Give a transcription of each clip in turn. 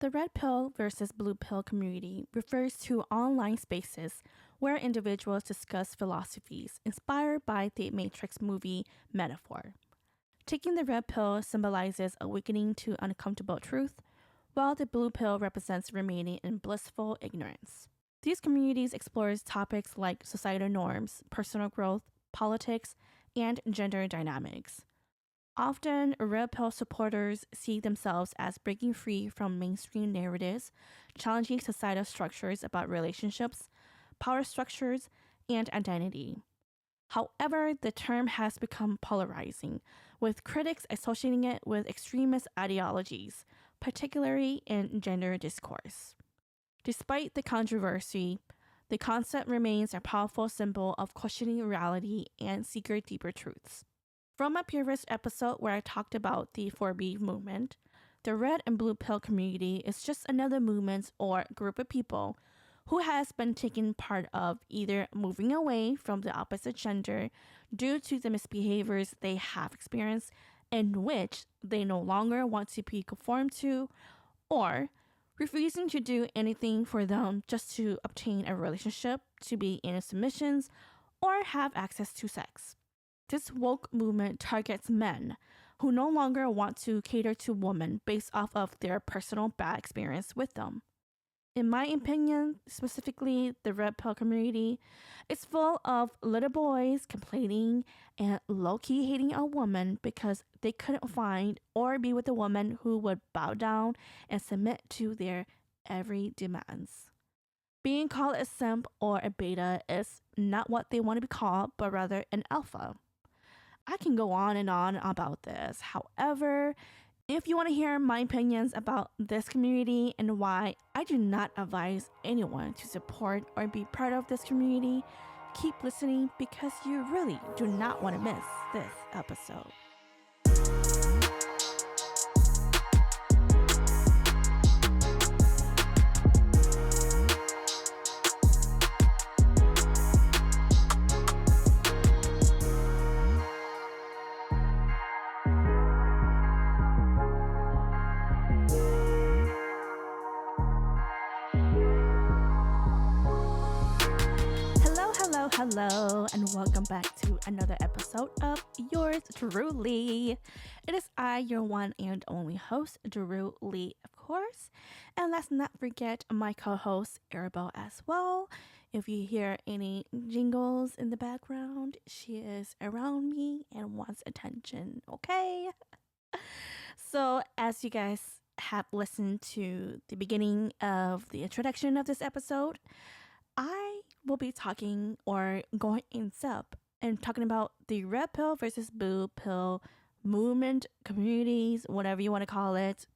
The red pill versus blue pill community refers to online spaces where individuals discuss philosophies inspired by the Matrix movie metaphor. Taking the red pill symbolizes awakening to uncomfortable truth, while the blue pill represents remaining in blissful ignorance. These communities explore topics like societal norms, personal growth, politics, and gender dynamics. Often, red pill supporters see themselves as breaking free from mainstream narratives, challenging societal structures about relationships, power structures, and identity. However, the term has become polarizing, with critics associating it with extremist ideologies, particularly in gender discourse. Despite the controversy, the concept remains a powerful symbol of questioning reality and seeking deeper truths. From my previous episode where I talked about the 4B movement, the red and blue pill community is just another movement or group of people who has been taken part of either moving away from the opposite gender due to the misbehaviors they have experienced in which they no longer want to be conformed to, or refusing to do anything for them just to obtain a relationship, to be in submissions, or have access to sex. This woke movement targets men who no longer want to cater to women based off of their personal bad experience with them. In my opinion, specifically the red pill community, is full of little boys complaining and low-key hating a woman because they couldn't find or be with a woman who would bow down and submit to their every demands. Being called a simp or a betta is not what they want to be called, but rather an alpha. I can go on and on about this. However, if you want to hear my opinions about this community and why I do not advise anyone to support or be part of this community, keep listening because you really do not want to miss this episode. Hello, and welcome back to another episode of yours truly. It is I, your one and only host, Druelee, of course. And let's not forget my co-host, Arabelle, as well. If you hear any jingles in the background, she is around me and wants attention, okay? So, as you guys have listened to the beginning of the introduction of this episode, I will be talking or going in depth and talking about the red pill versus blue pill movement, communities, whatever you want to call it.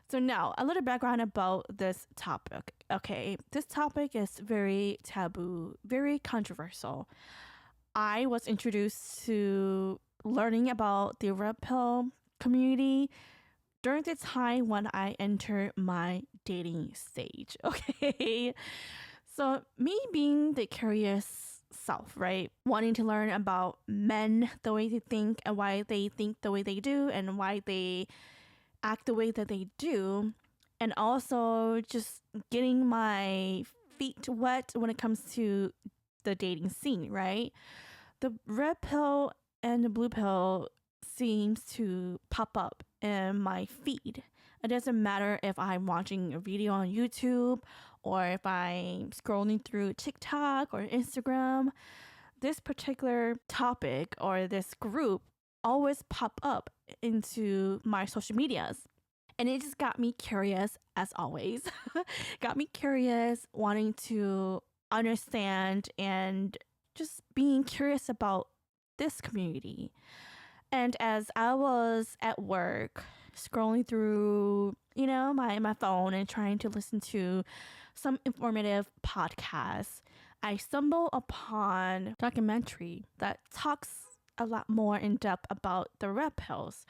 So now, a little background about this topic. Okay, this topic is very taboo, very controversial. I was introduced to learning about the red pill community during the time when I entered my dating stage. Okay. So me being the curious self, right? Wanting to learn about men, the way they think and why they think the way they do and why they act the way that they do. And also just getting my feet wet when it comes to the dating scene, right? The red pill and the blue pill seems to pop up in my feed. It doesn't matter if I'm watching a video on YouTube or if I'm scrolling through TikTok or Instagram. This particular topic or this group always pop up into my social medias. And it just got me curious, as always. Got me curious, wanting to understand and just being curious about this community. And as I was at work, scrolling through, my phone and trying to listen to some informative podcasts, I stumbled upon a documentary that talks a lot more in depth about the red pills.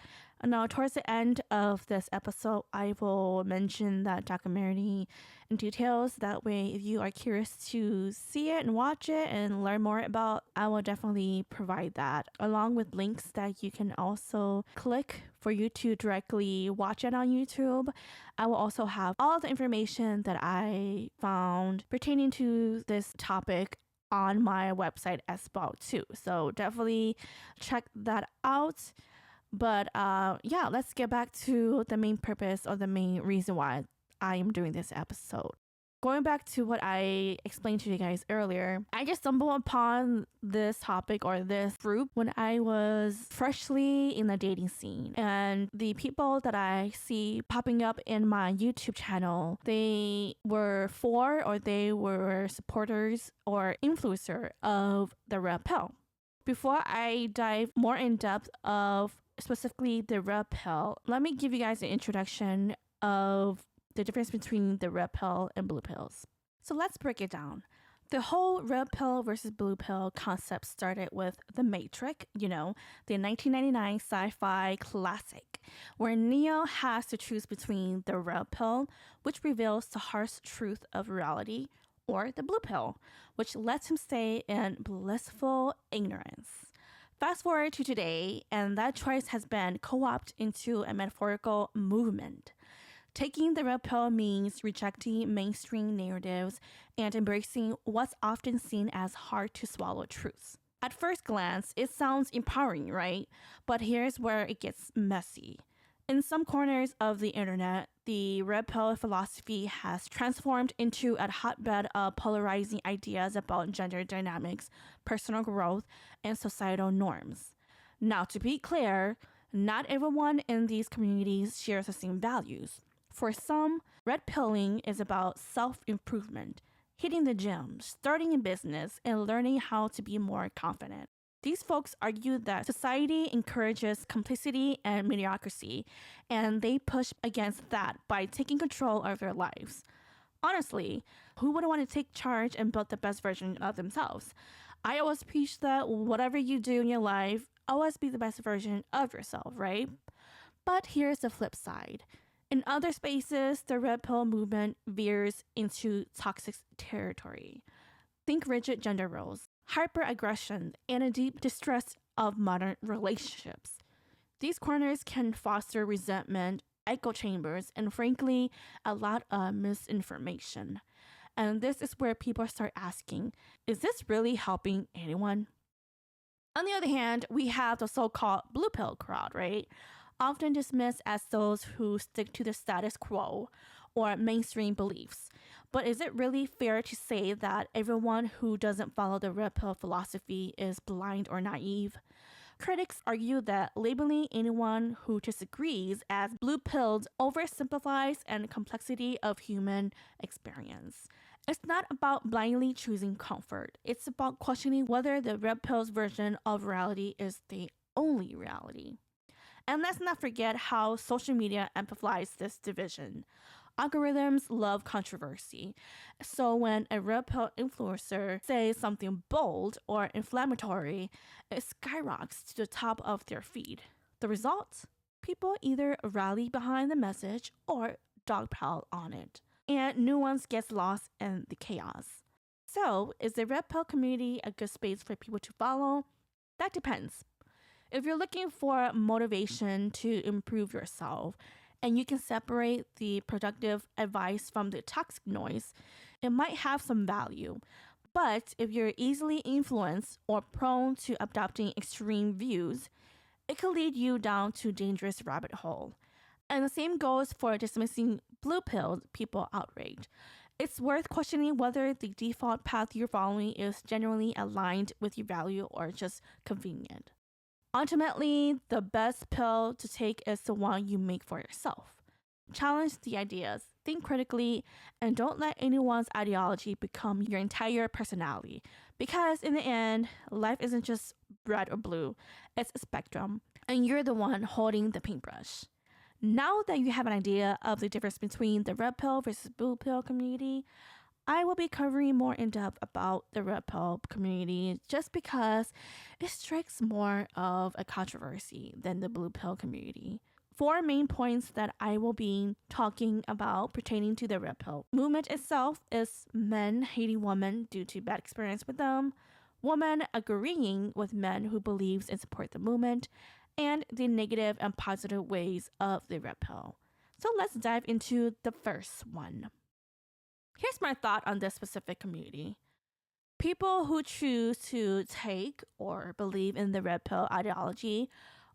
Now, towards the end of this episode, I will mention that documentary in details. That way, if you are curious to see it and watch it and learn more about, I will definitely provide that, along with links that you can also click for you to directly watch it on YouTube. I will also have all the information that I found pertaining to this topic on my website as well too. So definitely check that out. But yeah, let's get back to the main purpose or the main reason why I am doing this episode. Going back to what I explained to you guys earlier, I just stumbled upon this topic or this group when I was freshly in the dating scene. And the people that I see popping up in my YouTube channel, they were they were supporters or influencer of the red pill. Before I dive more in depth of specifically the red pill, let me give you guys an introduction of the difference between the red pill and blue pills. So let's break it down. The whole red pill versus blue pill concept started with The Matrix, the 1999 sci-fi classic, where Neo has to choose between the red pill, which reveals the harsh truth of reality, or the blue pill, which lets him stay in blissful ignorance. Fast forward to today, and that choice has been co-opted into a metaphorical movement. Taking the red pill means rejecting mainstream narratives and embracing what's often seen as hard to swallow truths. At first glance, it sounds empowering, right? But here's where it gets messy. In some corners of the internet, the red pill philosophy has transformed into a hotbed of polarizing ideas about gender dynamics, personal growth, and societal norms. Now, to be clear, not everyone in these communities shares the same values. For some, red pilling is about self-improvement, hitting the gym, starting a business, and learning how to be more confident. These folks argue that society encourages complicity and mediocrity, and they push against that by taking control of their lives. Honestly, who wouldn't want to take charge and build the best version of themselves? I always preach that whatever you do in your life, always be the best version of yourself, right? But here's the flip side. In other spaces, the red pill movement veers into toxic territory. Think rigid gender roles, hyperaggression, and a deep distrust of modern relationships. These corners can foster resentment, echo chambers, and frankly, a lot of misinformation. And this is where people start asking, is this really helping anyone? On the other hand, we have the so-called blue pill crowd, right? Often dismissed as those who stick to the status quo or mainstream beliefs. But is it really fair to say that everyone who doesn't follow the red pill philosophy is blind or naive? Critics argue that labeling anyone who disagrees as blue-pilled oversimplifies the complexity of human experience. It's not about blindly choosing comfort. It's about questioning whether the red pill's version of reality is the only reality. And let's not forget how social media amplifies this division. Algorithms love controversy. So when a red pill influencer says something bold or inflammatory, it skyrockets to the top of their feed. The result? People either rally behind the message or dogpile on it. And nuance gets lost in the chaos. So, is the red pill community a good space for people to follow? That depends. If you're looking for motivation to improve yourself, and you can separate the productive advice from the toxic noise, it might have some value. But if you're easily influenced or prone to adopting extreme views, it could lead you down to a dangerous rabbit hole. And the same goes for dismissing blue-pilled people outright. It's worth questioning whether the default path you're following is genuinely aligned with your value or just convenient. Ultimately, the best pill to take is the one you make for yourself. Challenge the ideas, think critically, and don't let anyone's ideology become your entire personality. Because in the end, life isn't just red or blue, it's a spectrum, and you're the one holding the paintbrush. Now that you have an idea of the difference between the red pill versus blue pill community, I will be covering more in depth about the red pill community just because it strikes more of a controversy than the blue pill community. 4 main points that I will be talking about pertaining to the red pill movement itself is men hating women due to bad experience with them, women agreeing with men who believes and support the movement, and the negative and positive ways of the red pill. So let's dive into the first one. Here's my thought on this specific community. People who choose to take or believe in the red pill ideology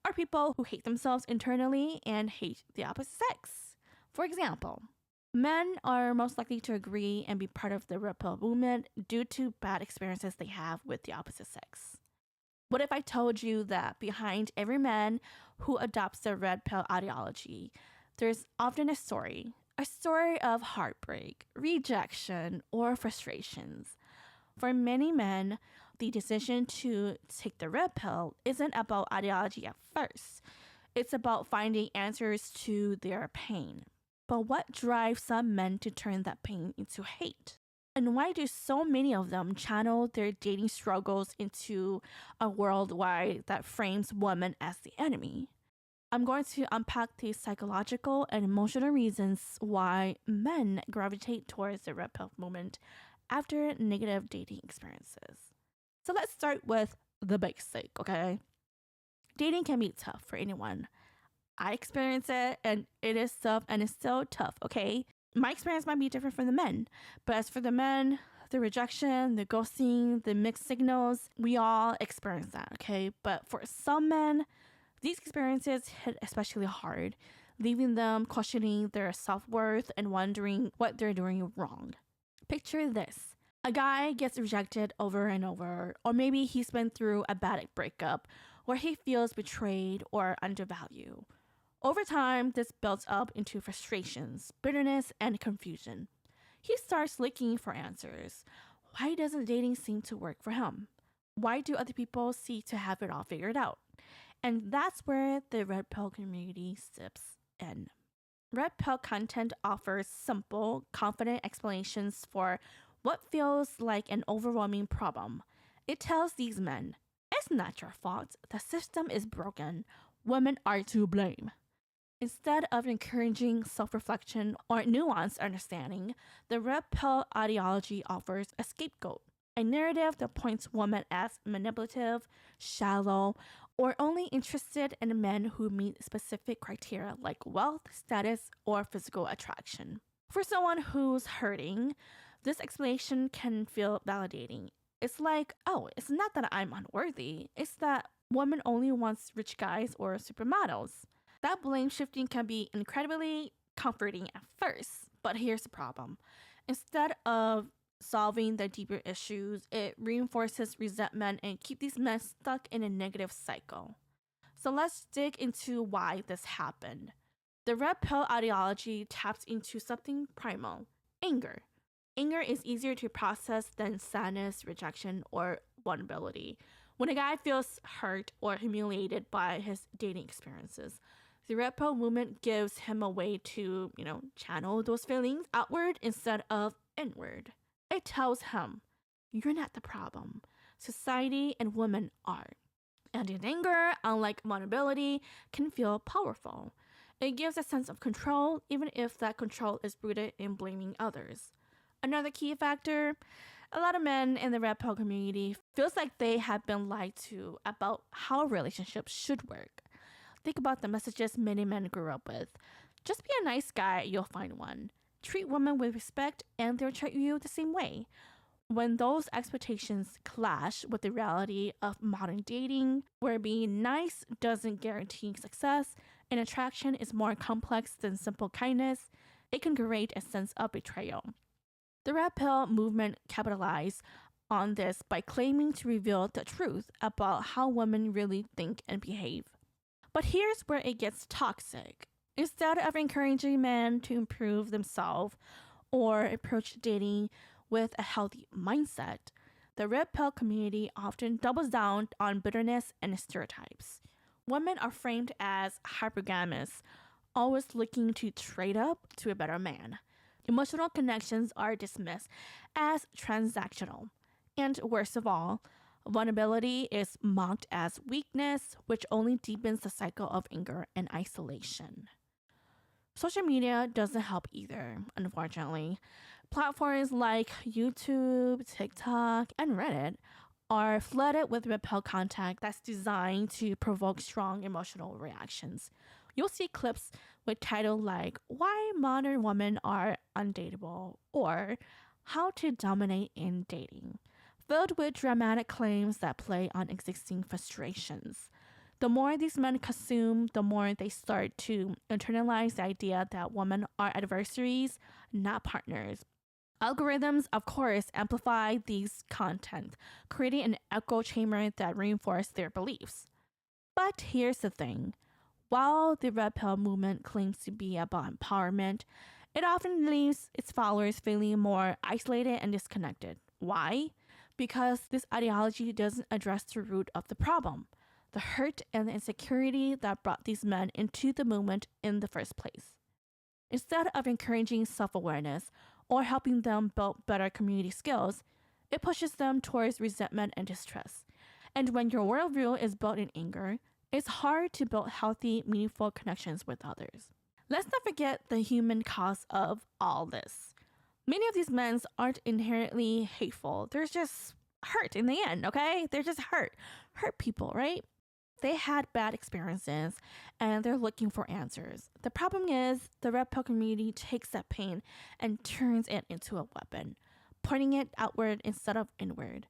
are people who hate themselves internally and hate the opposite sex. For example, men are most likely to agree and be part of the red pill movement due to bad experiences they have with the opposite sex. What if I told you that behind every man who adopts the red pill ideology, there's often a story of heartbreak, rejection, or frustrations? For many men, the decision to take the red pill isn't about ideology at first. It's about finding answers to their pain. But what drives some men to turn that pain into hate? And why do so many of them channel their dating struggles into a worldwide that frames women as the enemy? I'm going to unpack the psychological and emotional reasons why men gravitate towards the red pill movement after negative dating experiences. So let's start with the basic, okay? Dating can be tough for anyone. I experience it and it is tough and it's still tough, okay? My experience might be different from the men, but as for the men, the rejection, the ghosting, the mixed signals, we all experience that, okay? But for some men, these experiences hit especially hard, leaving them questioning their self-worth and wondering what they're doing wrong. Picture this. A guy gets rejected over and over, or maybe he's been through a bad breakup where he feels betrayed or undervalued. Over time, this builds up into frustrations, bitterness, and confusion. He starts looking for answers. Why doesn't dating seem to work for him? Why do other people seem to have it all figured out? And that's where the red pill community steps in. Red pill content offers simple, confident explanations for what feels like an overwhelming problem. It tells these men, it's not your fault, the system is broken, women are to blame. Instead of encouraging self-reflection or nuanced understanding, the red pill ideology offers a scapegoat, a narrative that points women as manipulative, shallow, or only interested in men who meet specific criteria like wealth, status, or physical attraction. For someone who's hurting, this explanation can feel validating. It's like, oh, it's not that I'm unworthy, it's that women only wants rich guys or supermodels. That blame shifting can be incredibly comforting at first, but here's the problem. Instead of solving the deeper issues, it reinforces resentment and keep these men stuck in a negative cycle. So let's dig into why this happened. The red pill ideology taps into something primal, anger. Anger is easier to process than sadness, rejection, or vulnerability. When a guy feels hurt or humiliated by his dating experiences, the red pill movement gives him a way to, channel those feelings outward instead of inward. It tells him, you're not the problem. Society and women are. And in anger, unlike vulnerability, can feel powerful. It gives a sense of control, even if that control is rooted in blaming others. Another key factor, a lot of men in the red pill community feels like they have been lied to about how relationships should work. Think about the messages many men grew up with. Just be a nice guy, you'll find one. Treat women with respect and they'll treat you the same way. When those expectations clash with the reality of modern dating, where being nice doesn't guarantee success and attraction is more complex than simple kindness, it can create a sense of betrayal. The red pill movement capitalized on this by claiming to reveal the truth about how women really think and behave. But here's where it gets toxic. Instead of encouraging men to improve themselves or approach dating with a healthy mindset, the red pill community often doubles down on bitterness and stereotypes. Women are framed as hypergamous, always looking to trade up to a better man. Emotional connections are dismissed as transactional. And worst of all, Vulnerability is mocked as weakness, which only deepens the cycle of anger and isolation. Social media doesn't help either, unfortunately. Platforms like YouTube, TikTok, and Reddit are flooded with repel content that's designed to provoke strong emotional reactions. You'll see clips with titles like Why Modern Women Are Undateable or How to Dominate in Dating, filled with dramatic claims that play on existing frustrations. The more these men consume, the more they start to internalize the idea that women are adversaries, not partners. Algorithms, of course, amplify these content, creating an echo chamber that reinforces their beliefs. But here's the thing. While the Red Pill movement claims to be about empowerment, it often leaves its followers feeling more isolated and disconnected. Why? Because this ideology doesn't address the root of the problem, the hurt and the insecurity that brought these men into the movement in the first place. Instead of encouraging self-awareness or helping them build better community skills, it pushes them towards resentment and distrust. And when your worldview is built in anger, it's hard to build healthy, meaningful connections with others. Let's not forget the human cost of all this. Many of these men aren't inherently hateful. They're just hurt in the end, okay? They're just hurt. Hurt people, right? They had bad experiences and they're looking for answers. The problem is the red pill community takes that pain and turns it into a weapon, pointing it outward instead of inward.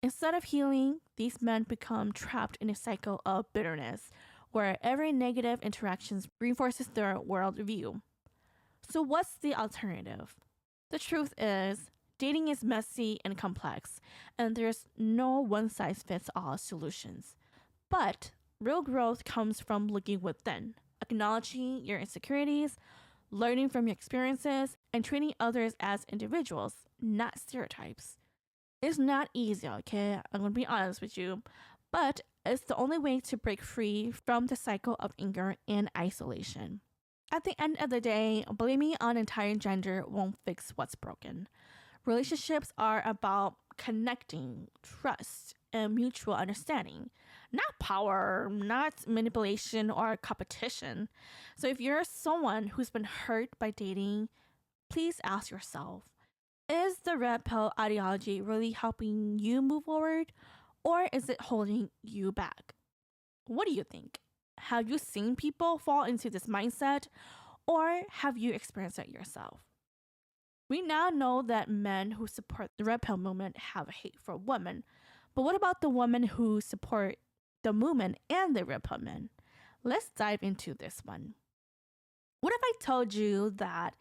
Instead of healing, these men become trapped in a cycle of bitterness where every negative interaction reinforces their worldview. So what's the alternative? The truth is, dating is messy and complex, and there's no one-size-fits-all solutions. But real growth comes from looking within, acknowledging your insecurities, learning from your experiences, and treating others as individuals, not stereotypes. It's not easy, okay? I'm gonna be honest with you, but it's the only way to break free from the cycle of anger and isolation. At the end of the day, blaming on entire gender won't fix what's broken. Relationships are about connecting, trust, and mutual understanding, not power, not manipulation or competition. So if you're someone who's been hurt by dating, please ask yourself, is the red pill ideology really helping you move forward, or is it holding you back? What do you think? Have you seen people fall into this mindset, or have you experienced it yourself? We now know that men who support the red pill movement have a hate for women, but what about the women who support the movement and the red pill men? Let's dive into this one. What if I told you that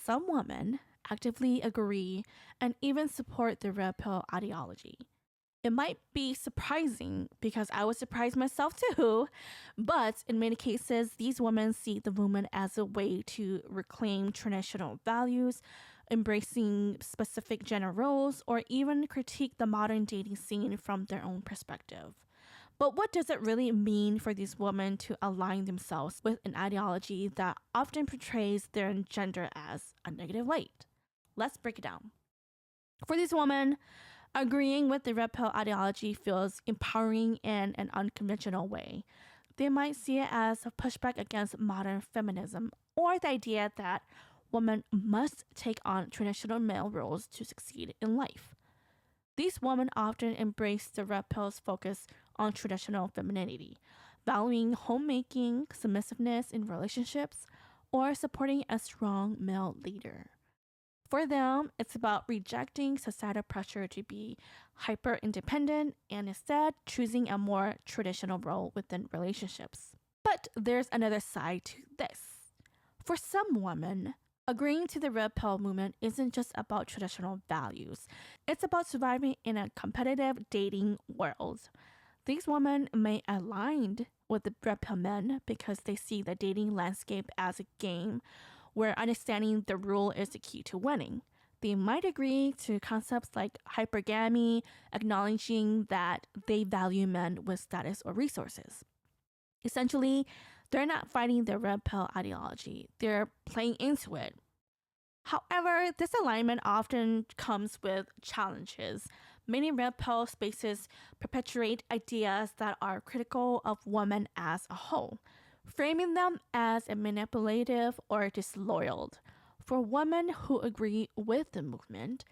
some women actively agree and even support the red pill ideology? It might be surprising because I was surprised myself too, but in many cases, these women see the movement as a way to reclaim traditional values, embracing specific gender roles, or even critique the modern dating scene from their own perspective. But what does it really mean for these women to align themselves with an ideology that often portrays their gender as a negative light? Let's break it down. For these women, agreeing with the red pill ideology feels empowering in an unconventional way. They might see it as a pushback against modern feminism or the idea that women must take on traditional male roles to succeed in life. These women often embrace the red pill's focus on traditional femininity, valuing homemaking, submissiveness in relationships, or supporting a strong male leader. For them, it's about rejecting societal pressure to be hyper independent and instead choosing a more traditional role within relationships. But there's another side to this. For some women, agreeing to the red pill movement isn't just about traditional values. It's about surviving in a competitive dating world. These women may align with the red pill men because they see the dating landscape as a game where understanding the rule is the key to winning. They might agree to concepts like hypergamy, acknowledging that they value men with status or resources. Essentially, they're not fighting the red pill ideology, they're playing into it. However, this alignment often comes with challenges. Many red pill spaces perpetuate ideas that are critical of women as a whole, framing them as manipulative or disloyal. For women who agree with the movement,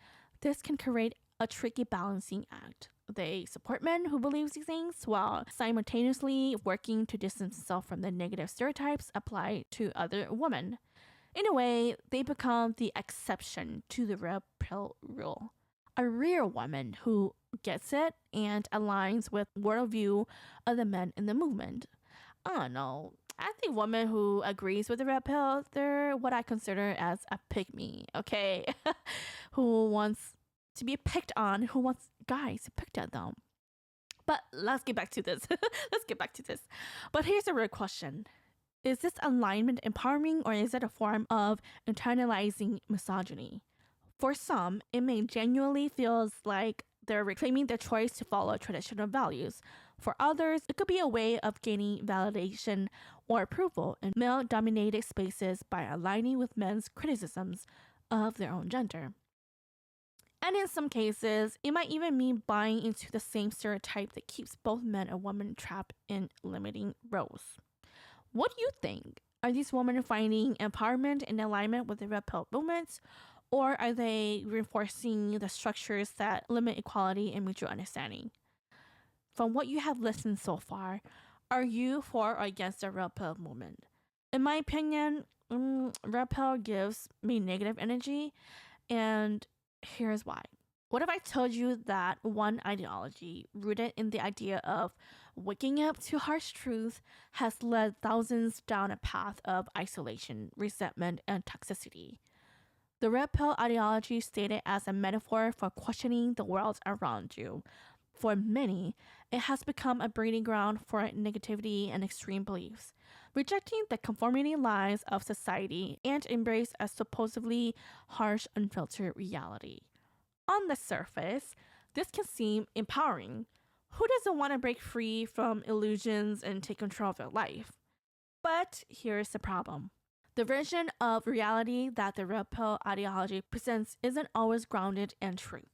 this can create a tricky balancing act. They support men who believe these things while simultaneously working to distance themselves from the negative stereotypes applied to other women. In a way, they become the exception to the red pill rule. A real woman who gets it and aligns with worldview of the men in the movement. I don't know. I think women who agrees with the red pill, they're what I consider as a pygmy, okay? Who wants to be picked on, who wants guys to pick at them. But let's get back to this. But here's a real question. Is this alignment empowering, or is it a form of internalizing misogyny? For some, it may genuinely feel like they're reclaiming their choice to follow traditional values. For others, it could be a way of gaining validation or approval in male-dominated spaces by aligning with men's criticisms of their own gender. And in some cases, it might even mean buying into the same stereotype that keeps both men and women trapped in limiting roles. What do you think? Are these women finding empowerment in alignment with the red pill movement? Or are they reinforcing the structures that limit equality and mutual understanding? From what you have listened so far, are you for or against the red pill movement? In my opinion, red pill gives me negative energy, and here's why. What if I told you that one ideology, rooted in the idea of waking up to harsh truth, has led thousands down a path of isolation, resentment, and toxicity? The red pill ideology stated as a metaphor for questioning the world around you. For many, it has become a breeding ground for negativity and extreme beliefs, rejecting the conformity lies of society and embrace a supposedly harsh, unfiltered reality. On the surface, this can seem empowering. Who doesn't want to break free from illusions and take control of their life? But here's the problem. The version of reality that the red pill ideology presents isn't always grounded in truth,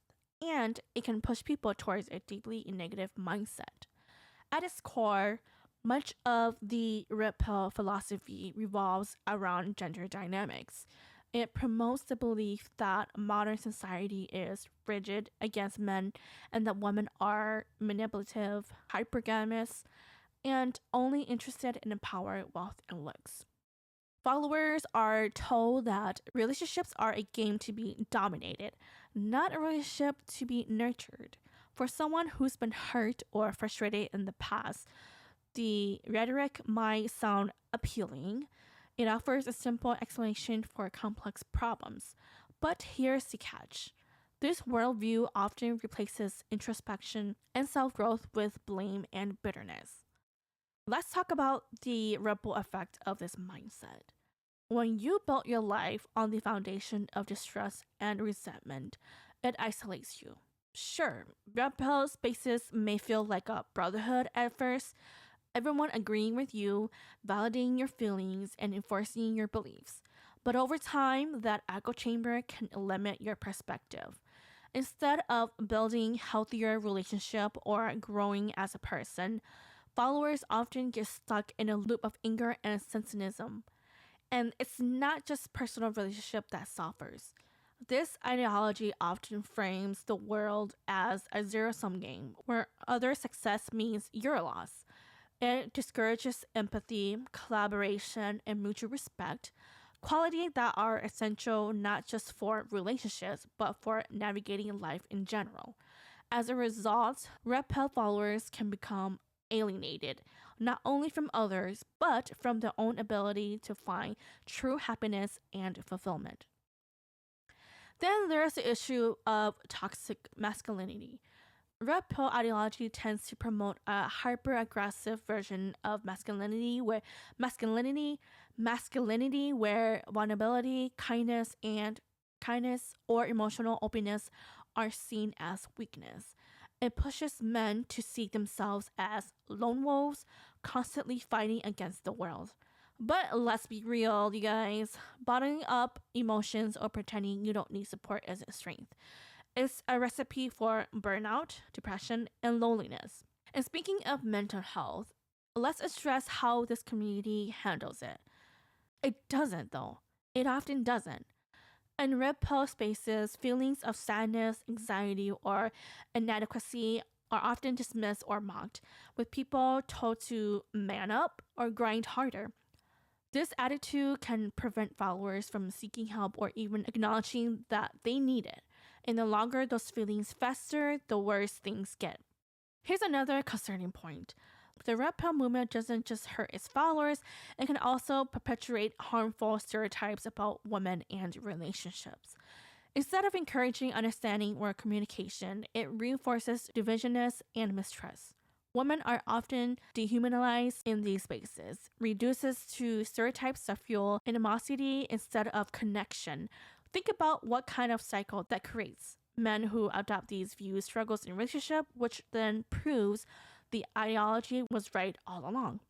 and it can push people towards a deeply negative mindset. At its core, much of the red pill philosophy revolves around gender dynamics. It promotes the belief that modern society is rigid against men and that women are manipulative, hypergamous, and only interested in power, wealth, and looks. Followers are told that relationships are a game to be dominated, not a relationship to be nurtured. For someone who's been hurt or frustrated in the past, the rhetoric might sound appealing. It offers a simple explanation for complex problems. But here's the catch. This worldview often replaces introspection and self-growth with blame and bitterness. Let's talk about the ripple effect of this mindset. When you build your life on the foundation of distrust and resentment, it isolates you. Sure, red pill spaces may feel like a brotherhood at first, everyone agreeing with you, validating your feelings, and enforcing your beliefs. But over time, that echo chamber can limit your perspective. Instead of building healthier relationship or growing as a person, followers often get stuck in a loop of anger and cynicism. And it's not just personal relationship that suffers. This ideology often frames the world as a zero-sum game, where other success means your loss. It discourages empathy, collaboration, and mutual respect, qualities that are essential not just for relationships, but for navigating life in general. As a result, red pill followers can become alienated, not only from others, but from their own ability to find true happiness and fulfillment. Then there's the issue of toxic masculinity. Red pill ideology tends to promote a hyper-aggressive version of masculinity where vulnerability, kindness or emotional openness are seen as weakness. It pushes men to see themselves as lone wolves, constantly fighting against the world. But let's be real, you guys. Bottling up emotions or pretending you don't need support isn't strength. It's a recipe for burnout, depression, and loneliness. And speaking of mental health, let's address how this community handles it. It doesn't, though. It often doesn't. In red pill spaces, feelings of sadness, anxiety, or inadequacy are often dismissed or mocked, with people told to man up or grind harder. This attitude can prevent followers from seeking help or even acknowledging that they need it. And the longer those feelings fester, the worse things get. Here's another concerning point. The red pill movement doesn't just hurt its followers, it can also perpetuate harmful stereotypes about women and relationships. Instead of encouraging understanding or communication, it reinforces divisiveness and mistrust. Women are often dehumanized in these spaces, reduces to stereotypes that fuel animosity instead of connection. Think about what kind of cycle that creates. Men who adopt these views struggles in relationship, which then proves the ideology was right all along.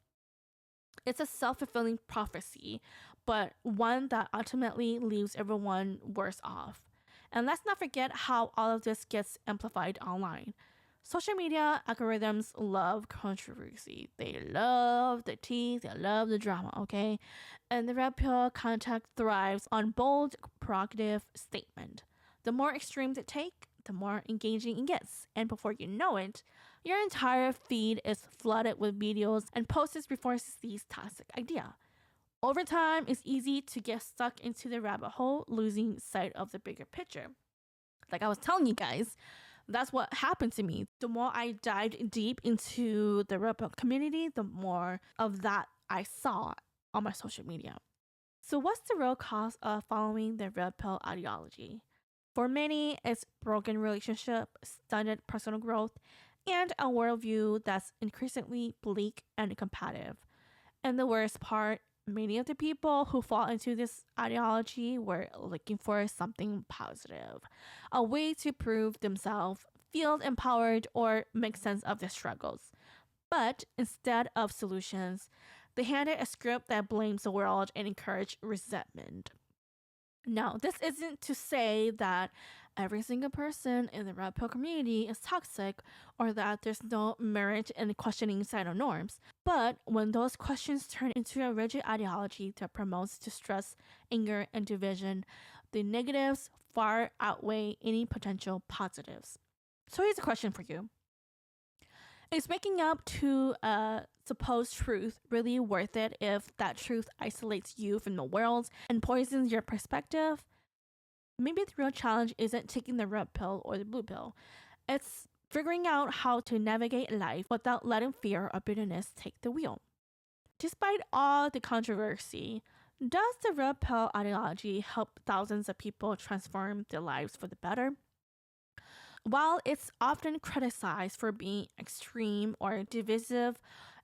It's a self-fulfilling prophecy, but one that ultimately leaves everyone worse off. And let's not forget how all of this gets amplified online. Social media algorithms love controversy. They love the tea, they love the drama, okay? And the red pill content thrives on bold, provocative statement. The more extremes it take, the more engaging it gets. And before you know it, your entire feed is flooded with videos and posts reinforces these toxic ideas. Over time, it's easy to get stuck into the rabbit hole, losing sight of the bigger picture. Like I was telling you guys, that's what happened to me. The more I dived deep into the red pill community, the more of that I saw on my social media. So what's the real cause of following the red pill ideology? For many, it's broken relationship, stunted personal growth, and a worldview that's increasingly bleak and combative. And the worst part, many of the people who fall into this ideology were looking for something positive, a way to prove themselves, feel empowered, or make sense of their struggles. But instead of solutions, they handed a script that blames the world and encouraged resentment. Now, this isn't to say that every single person in the red pill community is toxic or that there's no merit in questioning societal norms. But when those questions turn into a rigid ideology that promotes distress, anger, and division, the negatives far outweigh any potential positives. So here's a question for you. Is waking up to a supposed truth really worth it if that truth isolates you from the world and poisons your perspective? Maybe the real challenge isn't taking the red pill or the blue pill. It's figuring out how to navigate life without letting fear or bitterness take the wheel. Despite all the controversy, does the red pill ideology help thousands of people transform their lives for the better? While it's often criticized for being extreme or divisive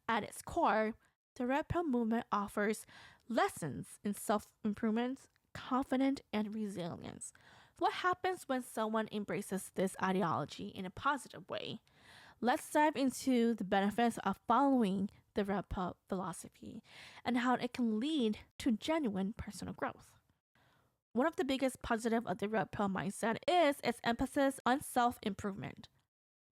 at its core, the red pill movement offers lessons in self-improvement, confidence, and resilience. What happens when someone embraces this ideology in a positive way? Let's dive into the benefits of following the red pill philosophy and how it can lead to genuine personal growth. One of the biggest positives of the red pill mindset is its emphasis on self-improvement.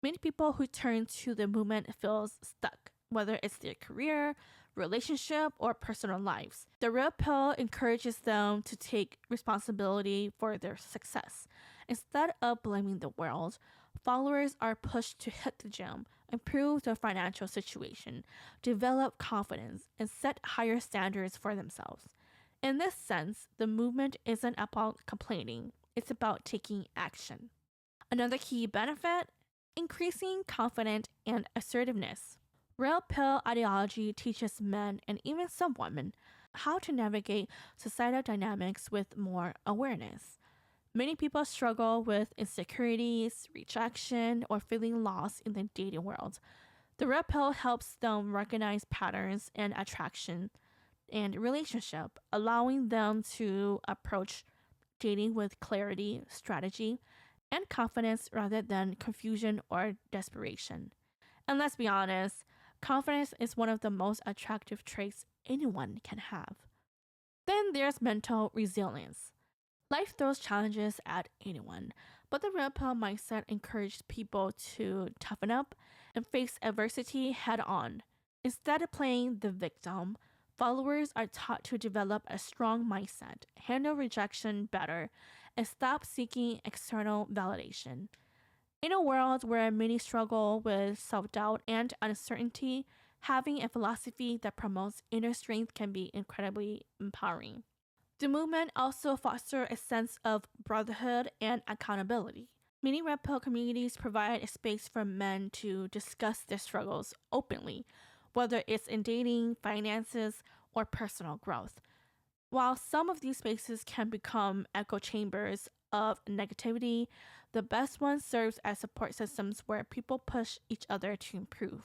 Many people who turn to the movement feel stuck, whether it's their career, relationship, or personal lives. The red pill encourages them to take responsibility for their success. Instead of blaming the world, followers are pushed to hit the gym, improve their financial situation, develop confidence, and set higher standards for themselves. In this sense, the movement isn't about complaining, it's about taking action. Another key benefit, increasing confidence and assertiveness. Red pill ideology teaches men and even some women how to navigate societal dynamics with more awareness. Many people struggle with insecurities, rejection, or feeling lost in the dating world. The red pill helps them recognize patterns and attraction and relationship, allowing them to approach dating with clarity, strategy, and confidence rather than confusion or desperation. And let's be honest, confidence is one of the most attractive traits anyone can have. Then there's mental resilience. Life throws challenges at anyone, But the red pill mindset encouraged people to toughen up and face adversity head on. Instead of playing the victim, followers are taught to develop a strong mindset, handle rejection better, and stop seeking external validation. In a world where many struggle with self doubt and uncertainty, having a philosophy that promotes inner strength can be incredibly empowering. The movement also fosters a sense of brotherhood and accountability. Many red pill communities provide a space for men to discuss their struggles openly, whether it's in dating, finances, or personal growth. While some of these spaces can become echo chambers of negativity, the best one serves as support systems where people push each other to improve.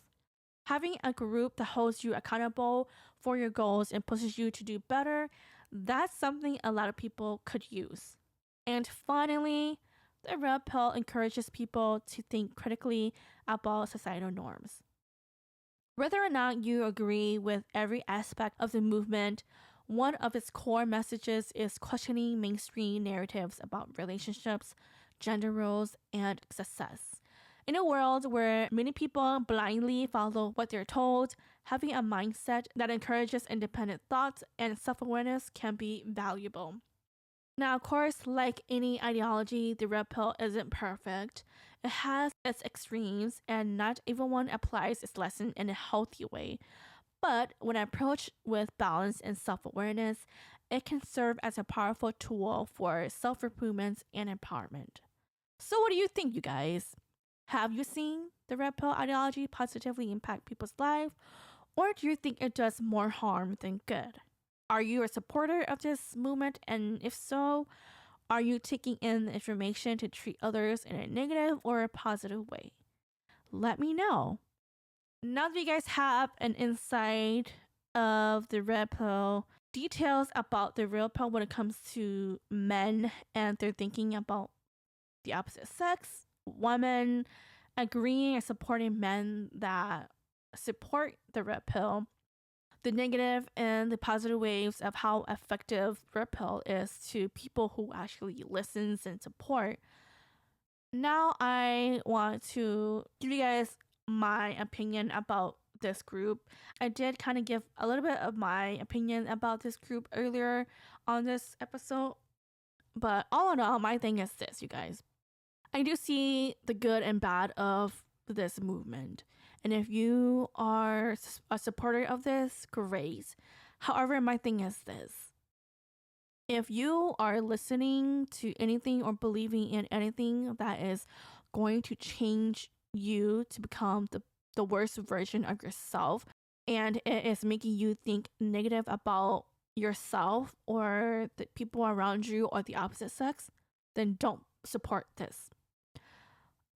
Having a group that holds you accountable for your goals and pushes you to do better, that's something a lot of people could use. And finally, the red pill encourages people to think critically about societal norms. Whether or not you agree with every aspect of the movement, one of its core messages is questioning mainstream narratives about relationships, gender roles, and success. In a world where many people blindly follow what they're told, having a mindset that encourages independent thought and self awareness can be valuable. Now, of course, like any ideology, the red pill isn't perfect. It has its extremes, and not everyone applies its lesson in a healthy way. But when approached with balance and self awareness, it can serve as a powerful tool for self improvement and empowerment. So, what do you think, you guys? Have you seen the red pill ideology positively impact people's lives, or do you think it does more harm than good? Are you a supporter of this movement? And if so, are you taking in the information to treat others in a negative or a positive way? Let me know. Now that you guys have an insight of the red pill, details about the red pill when it comes to men and they're thinking about the opposite sex, women agreeing and supporting men that support the red pill, the negative and the positive waves of how effective red pill is to people who actually listens and support. Now I want to give you guys my opinion about this group. I did kind of give a little bit of my opinion about this group earlier on this episode, but all in all, my thing is this, you guys. I do see the good and bad of this movement. And if you are a supporter of this, great. However, my thing is this. If you are listening to anything or believing in anything that is going to change you to become the worst version of yourself, and it is making you think negative about yourself or the people around you or the opposite sex, then don't support this.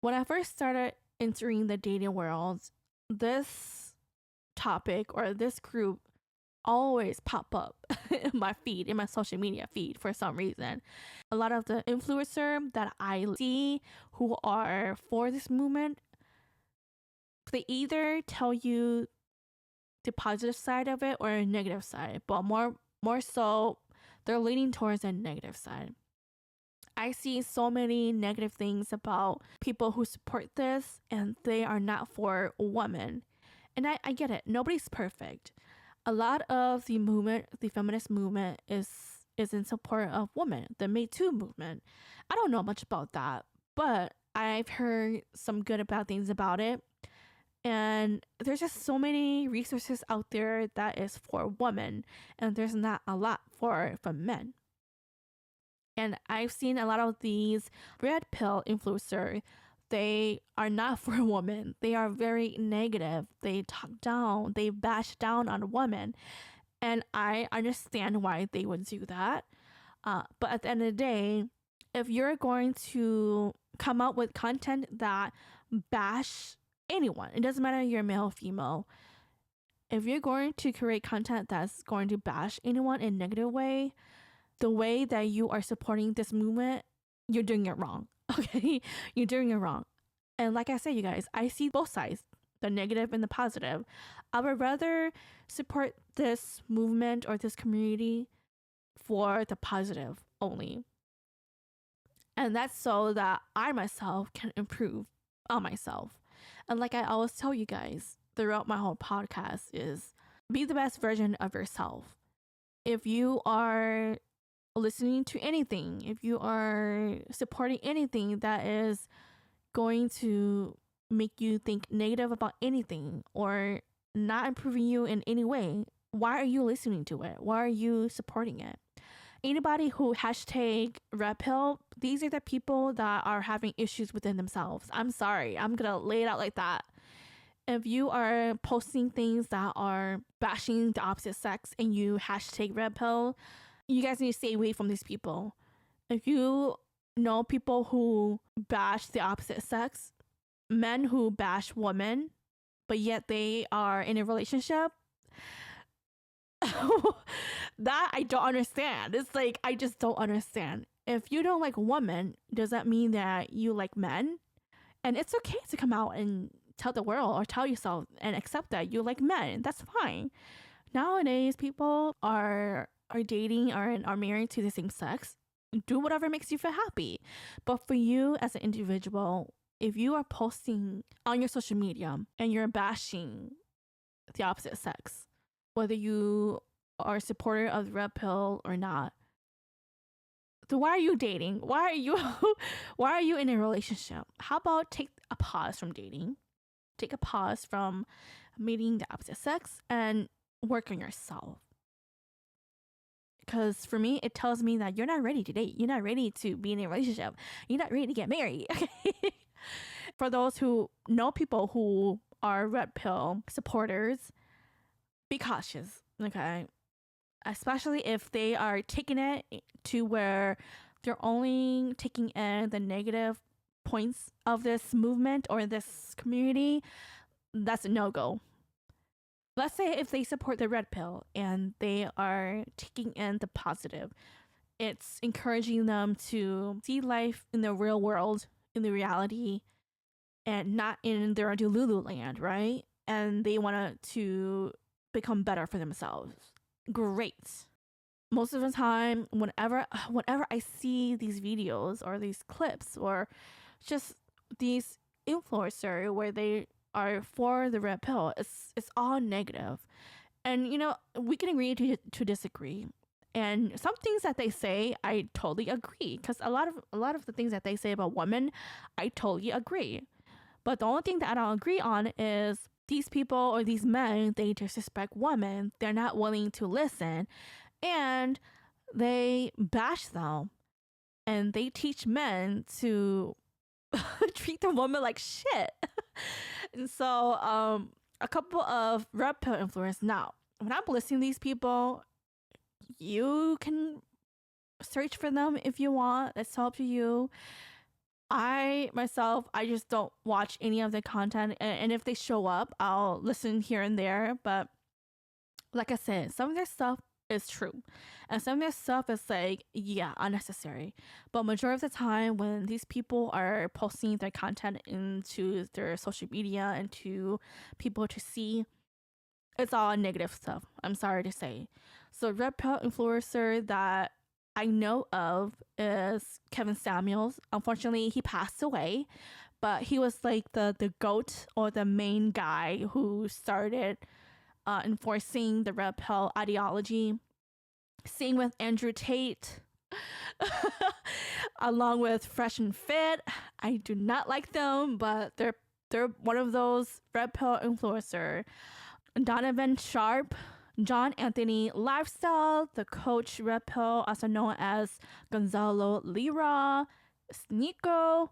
When I first started entering the dating world, this topic or this group always pop up in my feed, in my social media feed for some reason. A lot of the influencers that I see who are for this movement, they either tell you the positive side of it or a negative side, but more so they're leaning towards the negative side. I see so many negative things about people who support this and they are not for women. And I get it. Nobody's perfect. A lot of the movement, the feminist movement is in support of women, the Me Too movement. I don't know much about that, but I've heard some good and bad things about it. And there's just so many resources out there that is for women, and there's not a lot for men. And I've seen a lot of these red pill influencers. They are not for women. They are very negative. They talk down. They bash down on women. And I understand why they would do that. But at the end of the day, if you're going to come out with content that bash anyone, it doesn't matter if you're male or female. If you're going to create content that's going to bash anyone in a negative way, the way that you are supporting this movement, you're doing it wrong. Okay? You're doing it wrong. And like I said, you guys, I see both sides, the negative and the positive. I would rather support this movement or this community for the positive only. And that's so that I myself can improve on myself. And like I always tell you guys throughout my whole podcast is be the best version of yourself. If you are listening to anything, if you are supporting anything that is going to make you think negative about anything or not improving you in any way, why are you listening to it? Why are you supporting it? Anybody who hashtag red pill, these are the people that are having issues within themselves. I'm sorry. I'm going to lay it out like that. If you are posting things that are bashing the opposite sex and you hashtag red pill, you guys need to stay away from these people. If you know people who bash the opposite sex, men who bash women, but yet they are in a relationship, that I don't understand. It's like, I just don't understand. If you don't like women, does that mean that you like men? And it's okay to come out and tell the world or tell yourself and accept that you like men. That's fine. Nowadays, people are dating or are married to the same sex. Do whatever makes you feel happy. But for you as an individual, if you are posting on your social media and you're bashing the opposite sex, whether you are a supporter of the red pill or not, so why are you dating? Why are you in a relationship? How about take a pause from dating? Take a pause from meeting the opposite sex and work on yourself. Because for me, it tells me that you're not ready to date. You're not ready to be in a relationship. You're not ready to get married. Okay? For those who know people who are red pill supporters, be cautious, okay? Especially if they are taking it to where they're only taking in the negative points of this movement or this community. That's a no-go. Let's say if they support the red pill and they are taking in the positive, it's encouraging them to see life in the real world, in the reality, and not in their Delulu land, right? And they want to become better for themselves. Great. Most of the time, whenever I see these videos or these clips or just these influencers where they are for the red pill, it's all negative. And you know, we can agree to disagree. And some things that they say, I totally agree, because a lot of the things that they say about women, I totally agree. But the only thing that I don't agree on is these people or these men, they disrespect women. They're not willing to listen, and they bash them, and they teach men to treat the woman like shit. And so a couple of red pill influencers. Now, when I'm listening to these people, you can search for them if you want. It's up to you. I myself, I just don't watch any of the content, and if they show up, I'll listen here and there. But like I said, some of their stuff is true, and some of their stuff is like, yeah, unnecessary. But majority of the time, when these people are posting their content into their social media and to people to see, it's all negative stuff. I'm sorry to say. So red pill influencer that I know of is Kevin Samuels. Unfortunately, he passed away, but he was like the GOAT or the main guy who started enforcing the red pill ideology. Same with Andrew Tate, along with Fresh and Fit. I do not like them, but they're one of those red pill influencer. Donovan Sharp, John Anthony Lifestyle, the coach red pill, also known as Gonzalo Lira, Sneeko,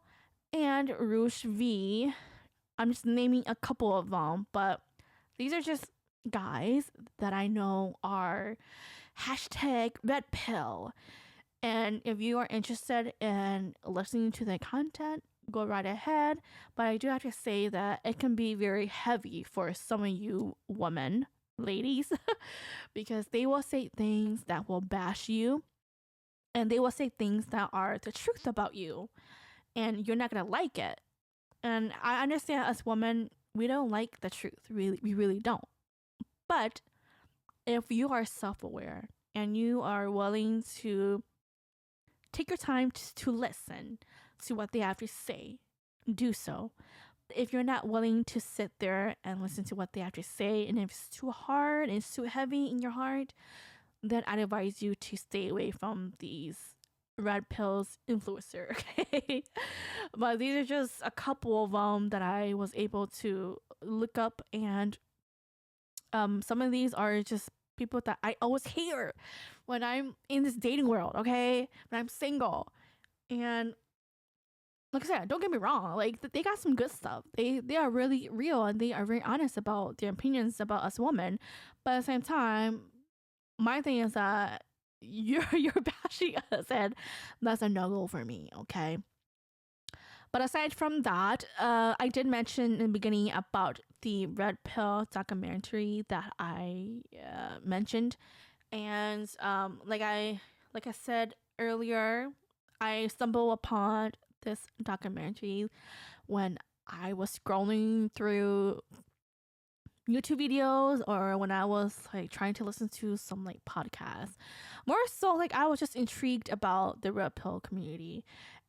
and Roosh V. I'm just naming a couple of them, but these are just guys that I know are hashtag red pill. And if you are interested in listening to the content, go right ahead. But I do have to say that it can be very heavy for some of you women, ladies, because they will say things that will bash you, and they will say things that are the truth about you, and you're not gonna like it. And I understand as women, we don't like the truth. We really don't. But if you are self-aware and you are willing to take your time to listen to what they have to say. Do so. If you're not willing to sit there and listen to what they have to say, and if it's too hard and it's too heavy in your heart, then I'd advise you to stay away from these red pills influencer. Okay, but these are just a couple of them that I was able to look up, and some of these are just people that I always hear when I'm in this dating world. Okay, when I'm single, and like I said, don't get me wrong, like they got some good stuff. They are really real, and they are very honest about their opinions about us women. But at the same time, my thing is that you're bashing us, and that's a no-go for me. Okay. But aside from that, I did mention in the beginning about the red pill documentary that I mentioned, and like I said earlier, I stumbled upon this documentary when I was scrolling through YouTube videos, or when I was like trying to listen to some like podcasts. More so, like I was just intrigued about the red pill community.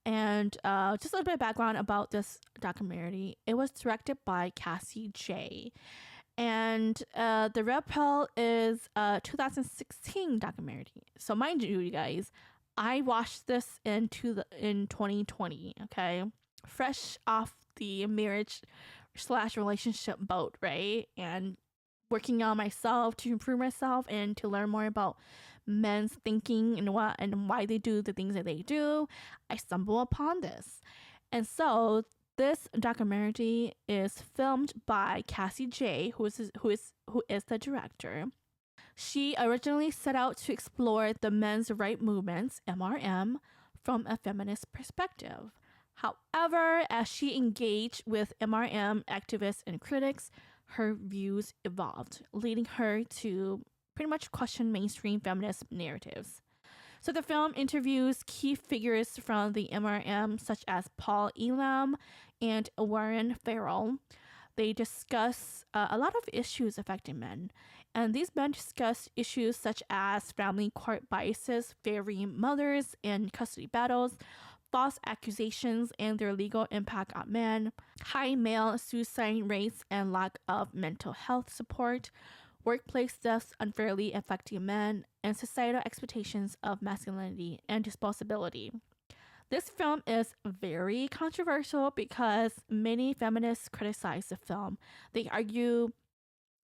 And just a little bit of background about this documentary. It was directed by Cassie J. And the red pill is a 2016 documentary. So mind you guys, I watched this in 2020, okay? Fresh off the marriage / relationship boat, right? And working on myself to improve myself and to learn more about men's thinking and why they do the things that they do. I stumble upon this. And so this documentary is filmed by Cassie J, who is the director. She originally set out to explore the men's right movements, MRM, from a feminist perspective. However, as she engaged with MRM activists and critics, her views evolved, leading her to pretty much question mainstream feminist narratives. So the film interviews key figures from the MRM, such as Paul Elam and Warren Farrell. They discuss a lot of issues affecting men. And these men discuss issues such as family court biases, favoring mothers in custody battles, false accusations and their legal impact on men, high male suicide rates and lack of mental health support, workplace deaths unfairly affecting men, and societal expectations of masculinity and disposability. This film is very controversial because many feminists criticize the film. They argue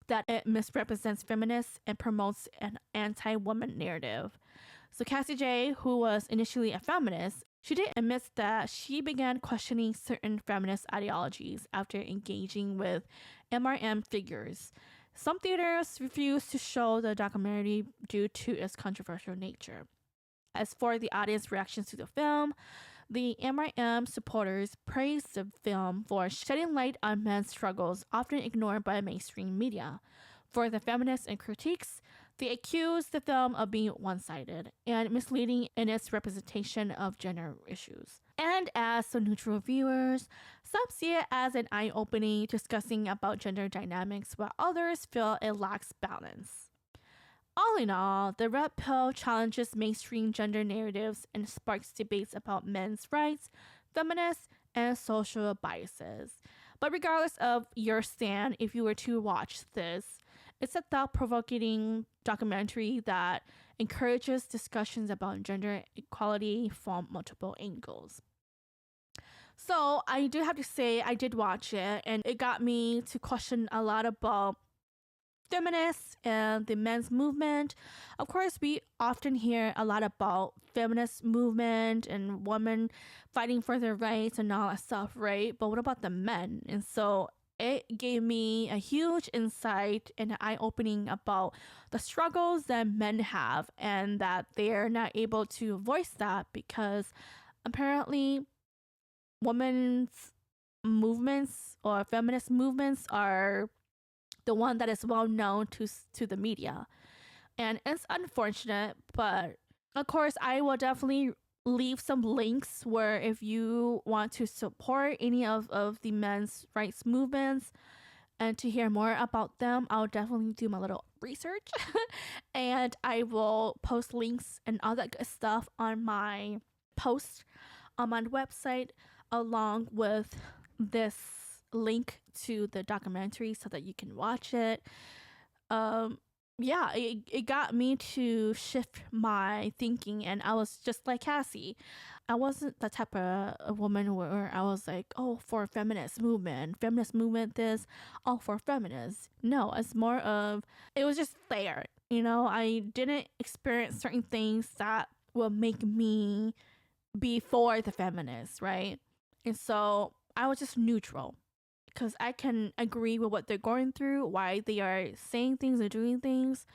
that it misrepresents feminists and promotes an anti-woman narrative. So Cassie J, who was initially a feminist, she did admit that she began questioning certain feminist ideologies after engaging with MRM figures. Some theaters refused to show the documentary due to its controversial nature. As for the audience reactions to the film, the MRM supporters praised the film for shedding light on men's struggles often ignored by mainstream media. For the feminists and critiques, they accused the film of being one-sided and misleading in its representation of gender issues. And as the neutral viewers, some see it as an eye-opening discussing about gender dynamics, while others feel it lacks balance. All in all, the red pill challenges mainstream gender narratives and sparks debates about men's rights, feminists, and social biases. But regardless of your stand, if you were to watch this, it's a thought-provoking documentary that encourages discussions about gender equality from multiple angles. So I do have to say I did watch it, and it got me to question a lot about feminists and the men's movement. Of course, we often hear a lot about feminist movement and women fighting for their rights and all that stuff, right? But what about the men? And so it gave me a huge insight and an eye-opening about the struggles that men have, and that they're not able to voice that because apparently women's movements or feminist movements are the one that is well known to the media. And it's unfortunate, but of course I will definitely leave some links where if you want to support any of the men's rights movements and to hear more about them, I'll definitely do my little research and I will post links and all that good stuff on my post on my website along with this link to the documentary so that you can watch it. Yeah, it got me to shift my thinking, and I was just like Cassie. I wasn't the type of a woman where I was like, oh, for feminist movement this, all for feminists. No, it's more of, it was just there. I didn't experience certain things that will make me be for the feminists, right? And so I was just neutral because I can agree with what they're going through, why they are saying things or doing things.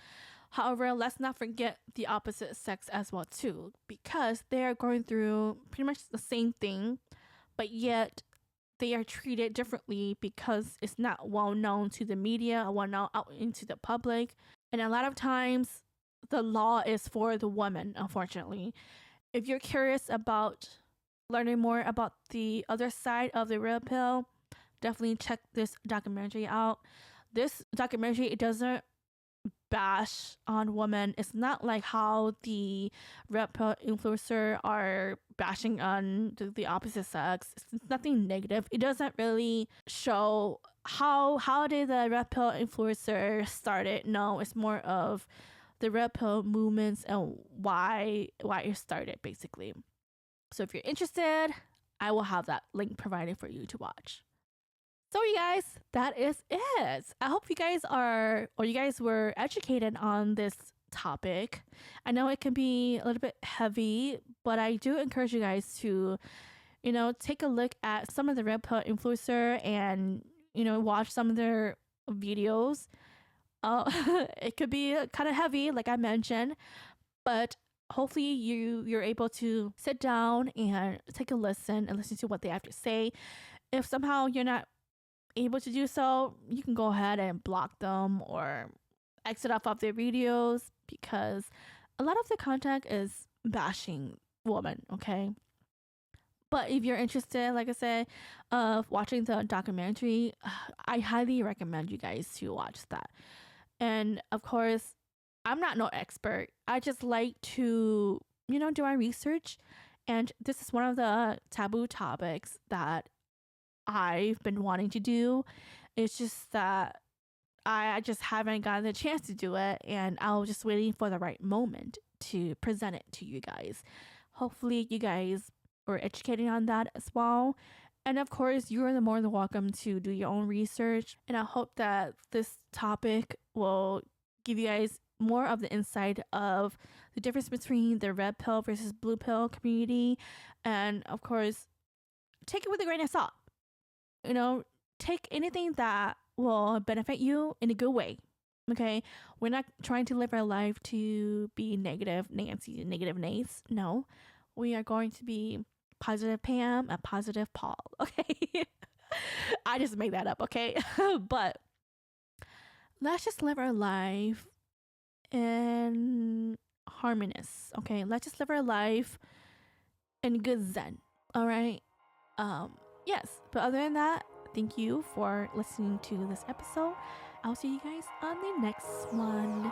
However, let's not forget the opposite sex as well too, because they are going through pretty much the same thing, but yet they are treated differently because it's not well known to the media or well known out into the public. And a lot of times the law is for the woman, unfortunately. If you're curious about learning more about the other side of the red pill, definitely check this documentary out. This documentary, it doesn't bash on women. It's not like how the red pill influencer are bashing on the opposite sex. It's nothing negative. It doesn't really show how did the red pill influencer started. No, it's more of the red pill movements and why it started, basically. So if you're interested, I will have that link provided for you to watch. So you guys, that is it. I hope you guys were educated on this topic. I know it can be a little bit heavy, but I do encourage you guys to, take a look at some of the red pill influencer and, watch some of their videos. It could be kind of heavy, like I mentioned, but hopefully you're able to sit down and take a listen and listen to what they have to say. If somehow you're not able to do so, you can go ahead and block them or exit off of their videos, because a lot of the content is bashing women, okay? But if you're interested, like I said, of watching the documentary, I highly recommend you guys to watch that. And of course, I'm not no expert. I just like to, do my research. And this is one of the taboo topics that I've been wanting to do. It's just that I just haven't gotten the chance to do it. And I was just waiting for the right moment to present it to you guys. Hopefully, you guys were educated on that as well. And of course, you are more than welcome to do your own research. And I hope that this topic will give you guys more of the insight of the difference between the red pill versus blue pill community. And of course, take it with a grain of salt. Take anything that will benefit you in a good way. Okay? We're not trying to live our life to be negative Nancy, negative Nace. No. We are going to be positive Pam and positive Paul. Okay? I just made that up, okay? But let's just live our life in harmonious. Okay? Let's just live our life in good zen. All right? Yes, but other than that, thank you for listening to this episode. I'll see you guys on the next one.